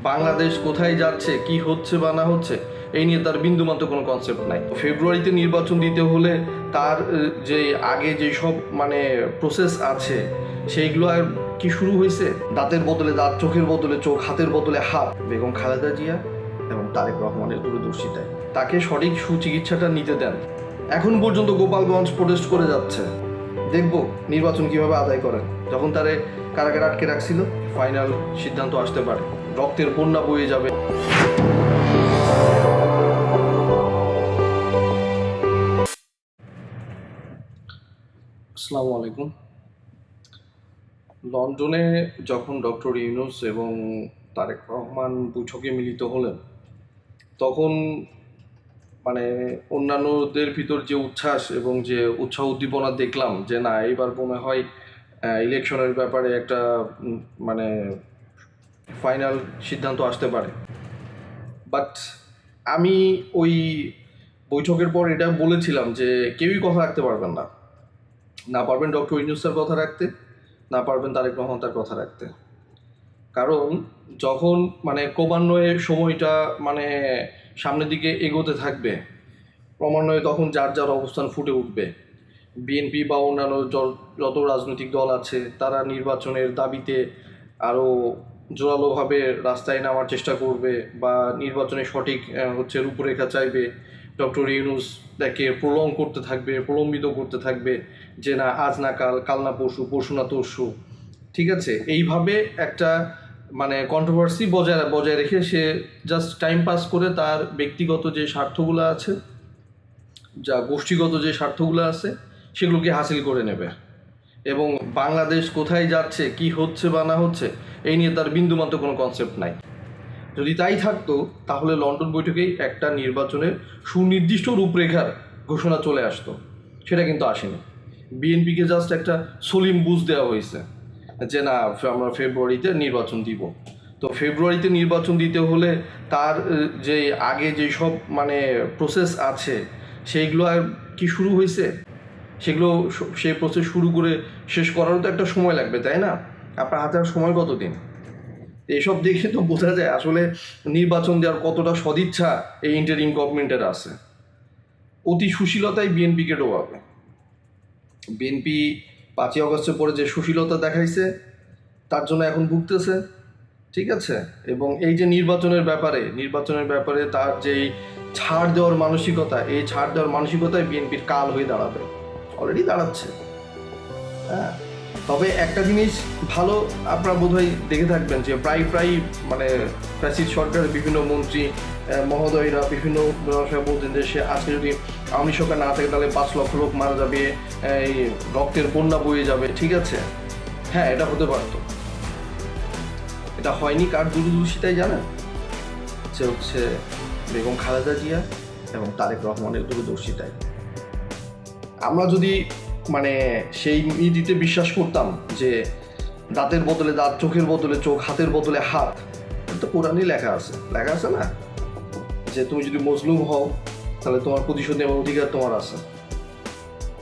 বাংলাদেশ কোথায় যাচ্ছে, কি হচ্ছে বা না হচ্ছে, এই নিয়ে তার বিন্দুমাত্র কোনো কনসেপ্ট নাই। ফেব্রুয়ারিতে নির্বাচন দিতে হলে তার যে আগে যেসব প্রসেস আছে সেইগুলো আর কি শুরু হয়েছে? দাঁতের বদলে দাঁত, চোখের বদলে চোখ, হাতের বদলে হাত। বেগম খালেদা জিয়া এবং তারেক রহমানের দূরদর্শিতায় তাকে সঠিক সুচিকিৎসাটা নিতে দেন। এখন পর্যন্ত গোপালগঞ্জ প্রোটেস্ট করে যাচ্ছে। দেখব নির্বাচন কিভাবে আদায় করেন। যখন তারে কারাগারে আটকে রাখছিল, ফাইনাল সিদ্ধান্ত আসতে পারে, রক্তের বন্যা বয়ে যাবে। আসসালামু আলাইকুম। লন্ডনে যখন ডক্টর ইউনূস এবং তারেক রহমান বৈঠকে মিলিত হলেন, তখন অন্যান্যদের ভিতর যে উচ্ছ্বাস এবং যে উৎসাহ উদ্দীপনা দেখলাম যে না, এবার মনে হয় ইলেকশনের ব্যাপারে একটা ফাইনাল সিদ্ধান্ত আসতে পারে। বাট আমি ওই বৈঠকের পর এটা বলেছিলাম যে কেউই কথা রাখতে পারবেন না, না পারবেন ডক্টর ইউনূসের কথা রাখতে, না পারবেন তারেক রহমান তার কথা রাখতে। কারণ যখন ক্রমান্বয়ে সময়টা সামনের দিকে এগোতে থাকবে, ক্রমান্বয়ে তখন যার যার অবস্থান ফুটে উঠবে। বিএনপি বা অন্যান্য যত রাজনৈতিক দল আছে তারা নির্বাচনের দাবিতে আরও জোরালোভাবে রাস্তায় নামার চেষ্টা করবে বা নির্বাচনের সঠিক রূপরেখা চাইবে। ডক্টর ইউনূস তাকে প্রলম্বিত করতে থাকবে যে না, আজ না কাল, কাল না পরশু, পরশু না তরশু। ঠিক আছে, এইভাবে একটা কন্ট্রোভার্সি বজায় রেখে সে জাস্ট টাইম পাস করে তার ব্যক্তিগত যে স্বার্থগুলো আছে, যা গোষ্ঠীগত যে স্বার্থগুলো আছে, সেগুলোকে হাসিল করে নেবে। এবং বাংলাদেশ কোথায় যাচ্ছে, কি হচ্ছে বা না হচ্ছে, এই নিয়ে তার বিন্দুমাত্র কোনো কনসেপ্ট নাই। যদি তাই থাকতো তাহলে লন্ডন বৈঠকেই একটা নির্বাচনের সুনির্দিষ্ট রূপরেখার ঘোষণা চলে আসতো। সেটা কিন্তু আসেনি। বিএনপিকে জাস্ট একটা সলিম বুঝ দেওয়া হয়েছে যে না, আমরা ফেব্রুয়ারিতে নির্বাচন দিব। তো ফেব্রুয়ারিতে নির্বাচন দিতে হলে তার যে আগে যেসব প্রসেস আছে সেইগুলো আর কি শুরু হয়েছে? সেগুলো সেই প্রসেস শুরু করে শেষ করারও তো একটা সময় লাগবে, তাই না? আপনার হাতে আর সময় কতদিন? এইসব দেখে তো বোঝা যায় আসলে নির্বাচন দেওয়ার কতটা সদিচ্ছা এই ইন্টারিম গভর্নমেন্টের আছে। অতি সুশীলতাই বিএনপিকে ডোবাবে। বিএনপি 5ই আগস্টের পরে যে সুশীলতা দেখাইছে তার জন্য এখন ভুগতেছে। ঠিক আছে, এবং এই যে নির্বাচনের ব্যাপারে তার যেই ছাড় দেওয়ার মানসিকতা, এই ছাড় দেওয়ার মানসিকতায় বিএনপির কাল হয়ে দাঁড়াবে, অলরেডি দাঁড়াচ্ছে। হ্যাঁ, তবে একটা জিনিস ভালো আপনারা বোধহয় দেখে থাকবেন যে প্রায় ফ্যাসিস্ট সরকারের বিভিন্ন মন্ত্রী মহোদয়রা বিভিন্ন বলতেন যে সে আজকে যদি আওয়ামী সরকার না থাকে তাহলে 5 লক্ষ লোক মারা যাবে, এই রক্তের বন্যা বয়ে যাবে। ঠিক আছে, হ্যাঁ, এটা হতে পারতো। এটা হয়নি কার দূরদর্শিতায় জানেন? সে হচ্ছে বেগম খালেদা জিয়া এবং তারেক রহমানের দূরদর্শিতায়। আমরা যদি সেই নীতিতে বিশ্বাস করতাম যে দাঁতের বদলে দাঁত, চোখের বদলে চোখ, হাতের বদলে হাত, তো কোরআনই লেখা আছে না যে তুমি যদি মজলুম হও তাহলে তোমার প্রতিশোধ নেওয়ার অধিকার তোমার আছে,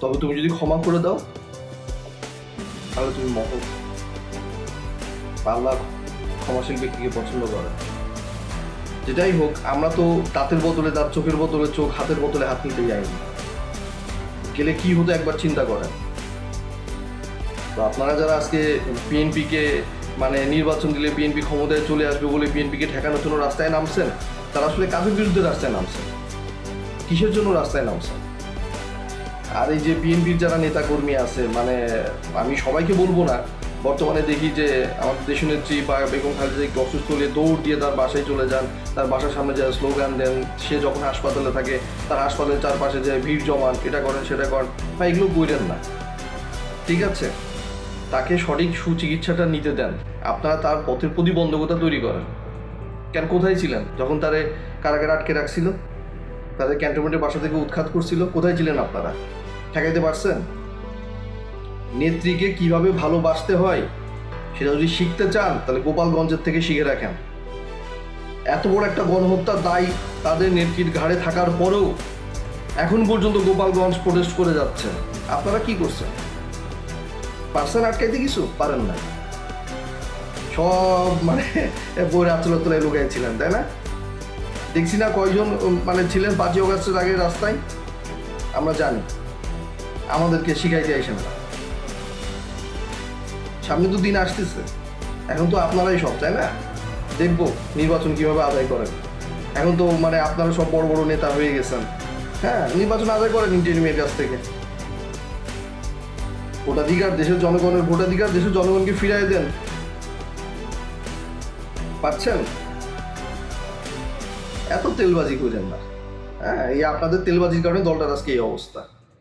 তবে তুমি যদি ক্ষমা করে দাও তাহলে তুমি মহৎ। আল্লাহ ক্ষমাশীল ব্যক্তিকে পছন্দ করে। যেটাই হোক, আমরা তো দাঁতের বদলে দাঁত, চোখের বদলে চোখ, হাতের বদলে হাত নিতে যাইনি। গেলে কি হতো একবার চিন্তা করেন। তো আপনারা যারা আজকে বিএনপিকে নির্বাচন দিলে বিএনপি ক্ষমতায় চলে আসবে বলে বিএনপিকে ঠেকানোর জন্য রাস্তায় নামছেন, তারা আসলে কাদের বিরুদ্ধে রাস্তায় নামছেন, কিসের জন্য রাস্তায় নামছেন? আর এই যে বিএনপির যারা নেতাকর্মী আছে, আমি সবাইকে বলবো না, বর্তমানে দেখি যে আমাদের দেশনেত্রী বা বেগম খালেদা একটু অসুস্থ হলে দৌড় দিয়ে তার বাসায় চলে যান, তার বাসার সামনে যায় স্লোগান দেন, সে যখন হাসপাতালে থাকে তার হাসপাতালের চারপাশে যায় ভিড় জমান, এটা করেন সেটা করেন। বা এগুলো করেন না, ঠিক আছে? তাকে সঠিক সুচিকিৎসাটা নিতে দেন। আপনারা তার পথের প্রতিবন্ধকতা তৈরি করেন কেন? কোথায় ছিলেন যখন তারে কারাগারে আটকে রাখছিল, তাদের ক্যান্টনমেন্টের বাসা থেকে উৎখাত করছিল? কোথায় ছিলেন আপনারা? ঠেকাইতে পারছেন? নেত্রীকে কিভাবে ভালোবাসতে হয় সেটা যদি শিখতে চান তাহলে গোপালগঞ্জের থেকে শিখে রাখেন। এত বড় একটা গণহত্যার দায় তাদের নেত্রীর ঘাড়ে থাকার পরেও এখন পর্যন্ত গোপালগঞ্জ প্রোটেস্ট করে যাচ্ছে। আপনারা কি করছেন? পারছেন আটকাইতে? কিছু পারেন না। সব মানে বই রাত্রে তলায় লুকিয়েছিলেন, তাই না? দেখছি না কয়জন মানে ছিলেন 5ই অগাস্টের আগে রাস্তায়। আমরা জানি, আমাদেরকে শিখাইতে আইসেন না। সামনে তো দিন আসতেছে, এখন তো আপনারাই সব, তাই না? দেখবো নির্বাচন কিভাবে আদায় করেন। এখন তো মানে আপনারা সব বড় বড় নেতা হয়ে গেছেন। হ্যাঁ, নির্বাচন আদায় করেন ইন্টারিমের কাছ থেকে। ভোটাধিকার দেশের জনগণের, ভোটাধিকার দেশের জনগণকে ফিরাই দেন। পাচ্ছেন? এত তেলবাজি করেন না। হ্যাঁ, এই আপনাদের তেলবাজির কারণে দলটার আজকে এই অবস্থা।